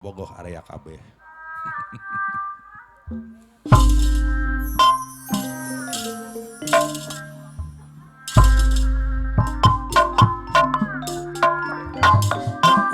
bogoh area KB.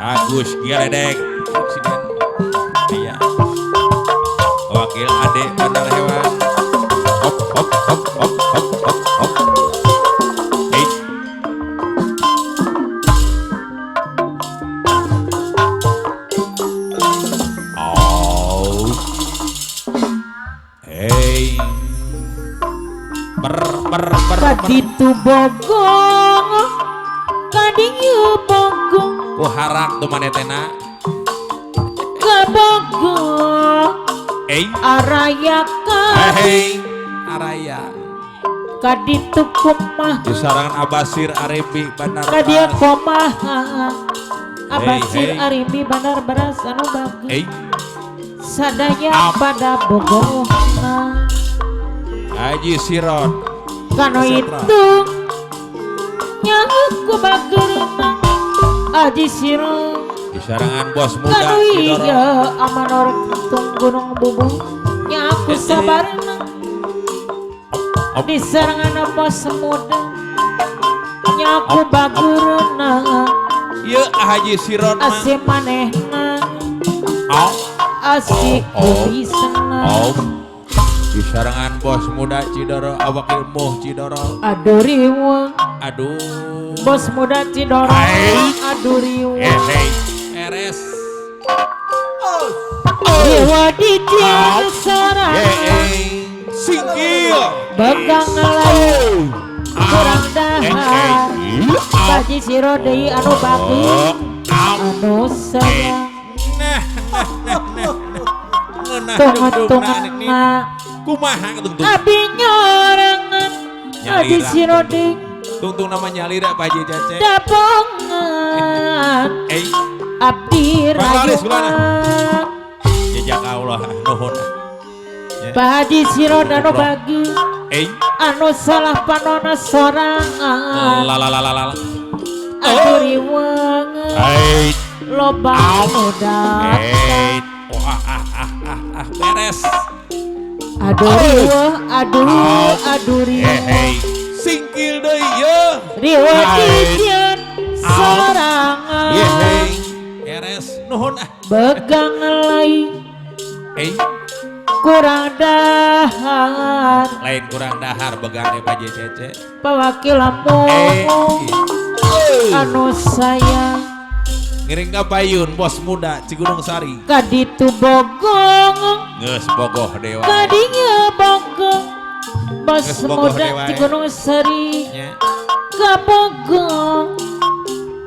Agus Giledek Presiden dia wakil Ade Bandar Hewan hop hop hop hop hop hop hop hey. Oh hey kaditu bogong kadinya bogong ku harak tuh manetena kabogong arayakan hey araya kaditu kumah di sarangan Abasir Arimbi Bandar kadia komaha Abasir hey. Arimbi Bandar Beras anu bagus hey sadaya pada bogong Haji Sirot kano itu nyaku bagerna Haji Sirot di sarangan bos muda kanu Cidoro iya aman orang tung gunung bubung nyaku sabarna di sarangan bos muda nyaku bagerna iya Haji Sirot mah asih manehna oh asih kulisna di sarangan bos muda Cidoro awak ilmu Cidoro aduh riwang aduh bos muda Cidoro aduh riwang hey eres dewa di tiang sarang singkil begang lain kurang dahar Haji Sirot deui anu bagus anu sayang tungtung-tungtung kumaha tungtung abi nyorangan Haji Sirot deui tungtung nama nyalira Pak Haji Cece dapongan abdi rayuan jejak Allah nuhun Pak Haji Sirot anu bagus anu salah panona sorangan lalalala anu riwangan loba anu datang beres aduh riwah aduh riwah singkil deui ye riwah dijeun sorangan beres nuhun begang lain kurang dahar lain kurang dahar begang deh Pak Haji Cece pewakil lampung anu sayang ngiring ka payun bos muda Cigunung Sari kaditu bogong geus bogoh dewa kadinya bogong bos Geus bogoh muda dewa, Cigunung Sari nya kabogong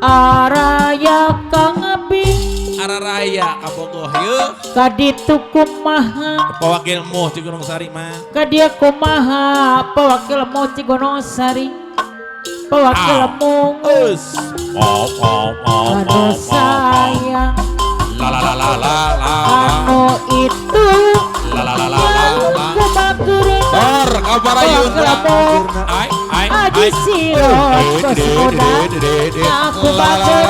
araya kang abi araraya ka bogoh ye kaditu kumaha pewakil muh Cigunung Sari mah kadia kumaha pewakil mu Cigunung Sari pewakil mu eus anu sayang anu itu Dor kabarayun Haji Sirot bos muda aku bager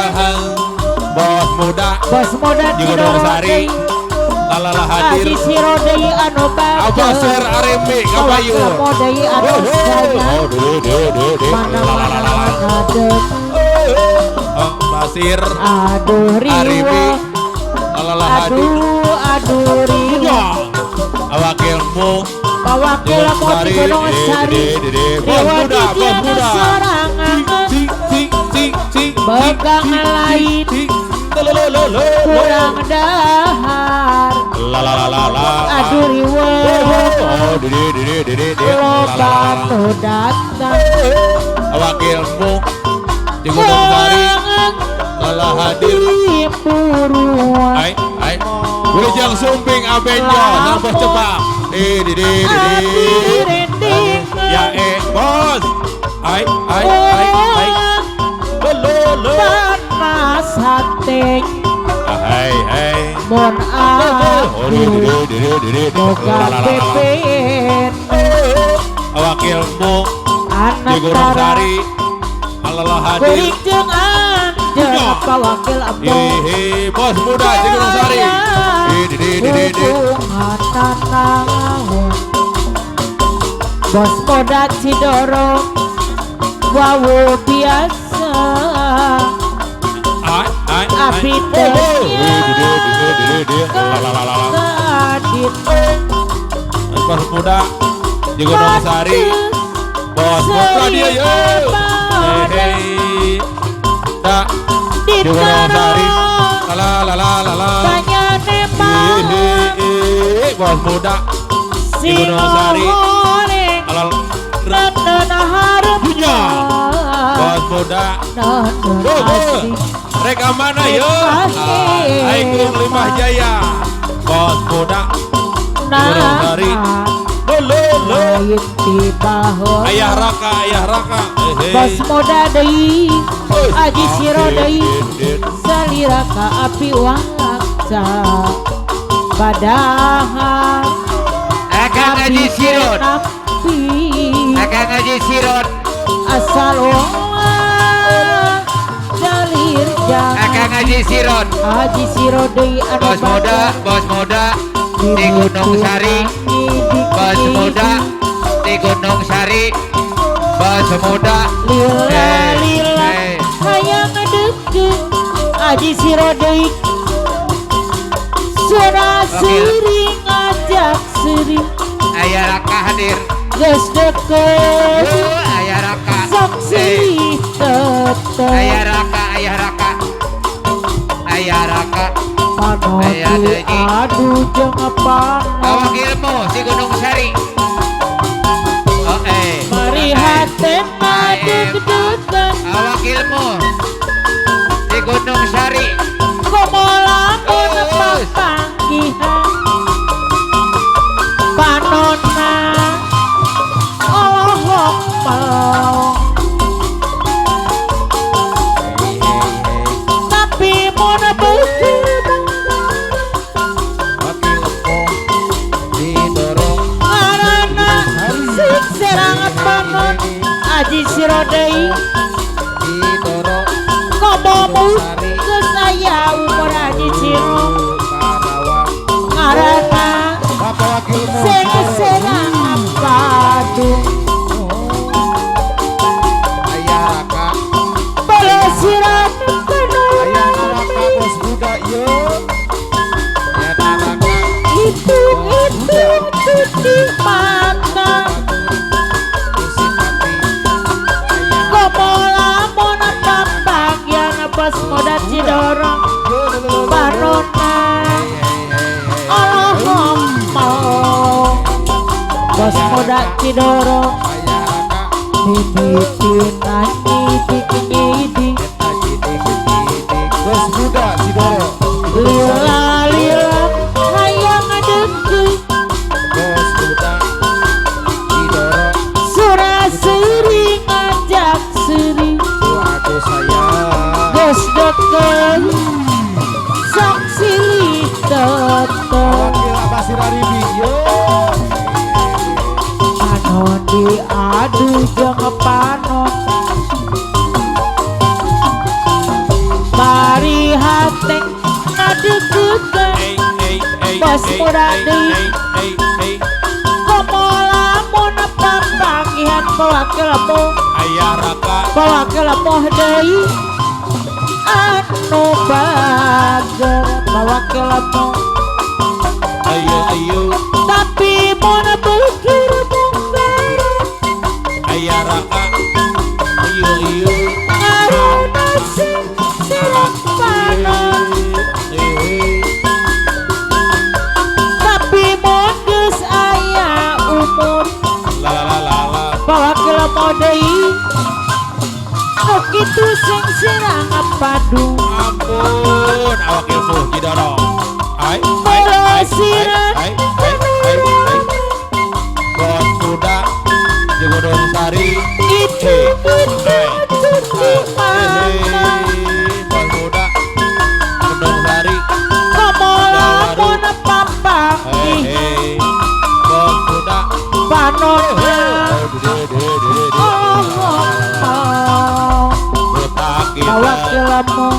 bos muda Cidoro Sari lalala hadir Haji Sirot deui anu bager Abasir Arimbi kabayun deui anu sayang mana-mana ngadeg Basir aduh Arimbi riwah lalala hadir aduh riwah awakilmu pawakil mu Cigunung Sari riwah dijeun sorangan begang lain kurang dahar aduh riwah loba anu datang awakilmu Cigunung Sari lalala hadir puruan Wilujeng Sumping Abenjo nambah cepak ya bos panas hati mon aku moga beben awakilmu anak Cigunung Sari lalala hadir kuring jeung anjeun Pawakil Ambo Bos muda Cigunung Sari. hubungan tanahun Bos muda Cidorong wawu biasa api tehnya kadit Bos muda Cigunung Sari. Bos muda dia yo. Da Cigunung Sari. La. tanya nemang Bos muda sing Cigunung Sari. ngoreng nana harap Bos muda. asik Reka mana yo? Aikum Limah Jaya. Bos muda Cigunung Sari. Lo. Ayah Raka. Bos muda deui Aji Siro deui saliraka api waksa padahal Akang Haji Sirot, napi Akang Haji Sirot, asal wong jalir jang Akang Haji Sirot, Aji Siro deui anu bos muda di Gunung Sari, bos muda di Gunung Sari, bos muda. lila hayang ngedeket Aji Siro deui Sura sering ngajak sering Ayah Raka hadir, geus deket Ayah Raka, sok sih tetep Ayah Raka, panoti aduh jeung panot wakilmu si Gunung Sari. mari hate deg-degan Wakilmu si Gunung Sari. komolamun papanggihan panonna olohok mau tapi mun beukeuh Arana sik serangan panon Aji Siro deui komomu geus aya umur Aji Siro Arana sing serangan padung pelesiran penuh itu cuci mata komolamun papanggian bos muda Cidorong panonna Allahum mau bos muda Cidorong bibitin nyidik lila hayang ngedeket Sura sering ngajak sering geus deket sok silih tetep panon diadu jeung panon mari hate ngadegekeun bos muda deui komolamun papanggihan pawakil apoh Ayah Raka. pawakil apoh deui anu bager pawakil apoh Ayo. tapi mun beukeuh bongkar Ayah Raka. Ayo. ngarana sing serang panon tapi mun geus aya umur La. pawakil apoh deui nu kitu sing serang padung Ampun, awak ilmu Cidorong. Hai. pelesiran Bos muda Cigunung Sari. itu cuci mata Bos muda Cigunung Sari. komolamun papanggihan Bos muda. panonna Allahum mau Buta kita. pawakil apoh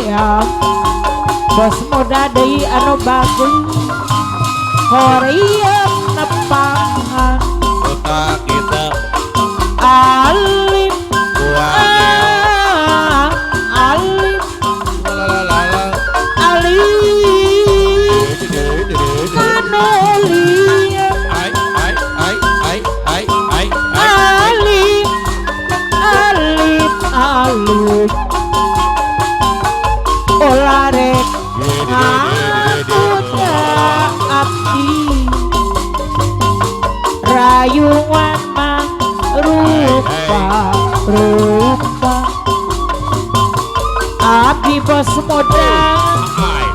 hoream bos muda deui anu bagus hoream nepangan Kota kita alif buahnya alif lalalala. alif anu liat Ai ai ai ai ai ai ai. alif alif alif olarek ngakuda abdi rayuan mang rupa rupa abdi bos muda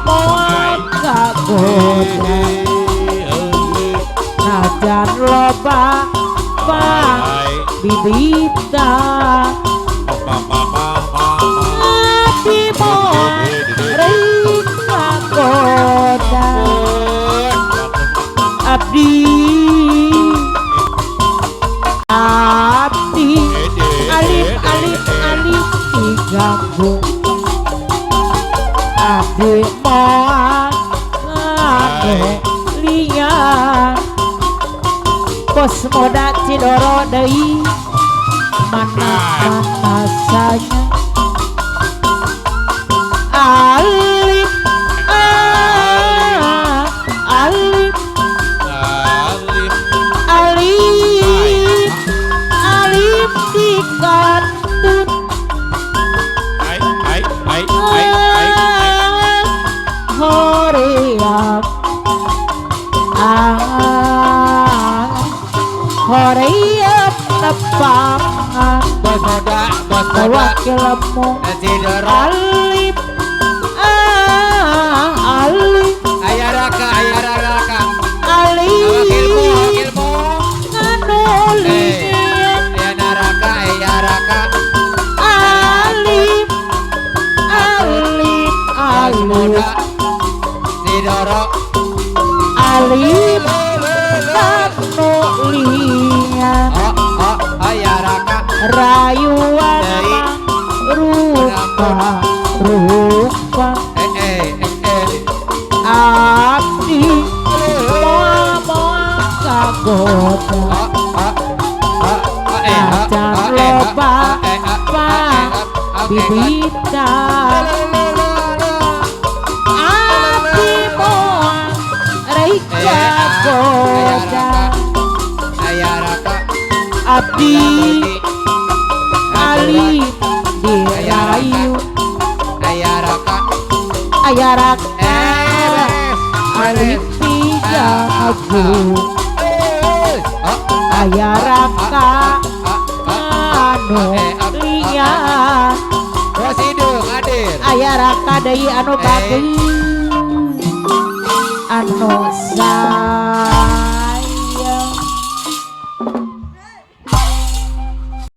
moal kagoda najan loba bang bibita abdi moal rika goda abdi abdi alif alif alif digabung abdi moal ngade liat bos muda Cidoro deui mana saja alif alif alif alif dikandut hoream hoream nepangan Bos muda wakilmu Cidoro alif alif Ayah raka alif Wakilmu anu liat Ayah raka alif alif Bos muda alif Cidoro alif anu liat Ayah raka rayuan mang rupa rupa abdi moal kagoda najan loba bang bibita abdi moal rika goda Ayah raka abdi alif dirayu Ayah raka ayarak alif dijago ayaraka anu liat Bos hidung hadir ayaraka deui anu bagus anu sa